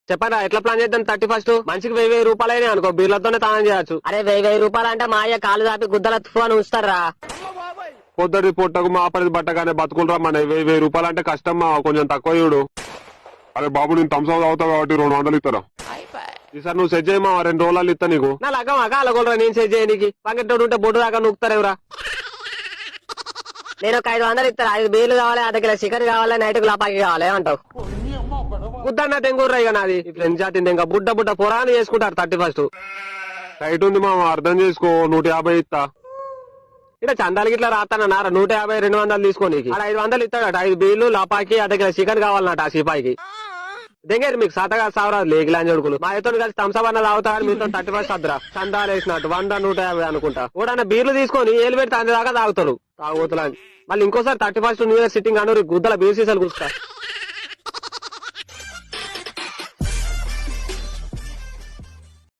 చెప్పరా ఎట్లా ప్లాన్ చేద్దాం 31st మనిషికి 1000 రూపాయలైనా అనుకో బీర్లతోనే తానం చేయొచ్చు. అరే 1000 రూపాయలు అంటే మా అయ్య కాలు దాపి గుద్దల తుఫు అని ఉంచుతారా. పొద్దుటి పొట్టకు మా పని బట్టగానే బతుకులరా మన 1000 రూపాయలు అంటే కష్టం మా కొంచెం తక్కువ చూడు. అరే బాబు నేను థమ్స్అప్ అవుతావు కాబట్టి 200 ఇస్తారా ఈసారి నువ్వు సెట్ చేయమా 2 రోజులు ఇస్తా నీకు. నా లగ్గం అలగొలరా నేను సెట్ చేయడానికి పక్కెట్టోడు ఉంటే బొడ్డు దాకా నూకుతారేవరా. నేను ఒక 500 ఇస్తాను. 5 బీర్లు కావాలి, అర్ధ కిలో చికెన్ కావాలి, నైట్ కు లాపాకి కావాలి అంటావు. గుద్దన్న తెంగుర్రా ఇక నాది ఫ్రెండ్ జాతి ఇంకా బుడ్డ బుడ్డ పురాణం చేసుకుంటారు 31st. టైట్ ఉంది మామ అర్థం చేసుకో 150 ఇస్తా. ఇక్కడ చందాలకి ఇట్లా రాస్తానన్నారా 150 200 తీసుకోని 500 ఇస్తాడట. 5 బీర్లు లాపాకి అర్ధ కిలో చికెన్ కావాలన్నట ఆ సిపాయికి. దెంగేరు మీకు సతగా సావరాదు లేకిలాంటి జడుకులు మా ఎత్తుని కలిసి థమ్స్అప్ అన్న తాగుతారు మీతో 31st అద్దరా చందాలు వేసినట్టు 100 150 అనుకుంటా. కూడా బీర్లు తీసుకొని ఏలు పెడితే అంత దాకా తాగుతాడు తాగుతులని. మళ్ళీ ఇంకోసారి 31st న్యూ ఇయర్ సిట్టింగ్ అను గుద్దల బీర్ సీసాలు కూర్చుతా.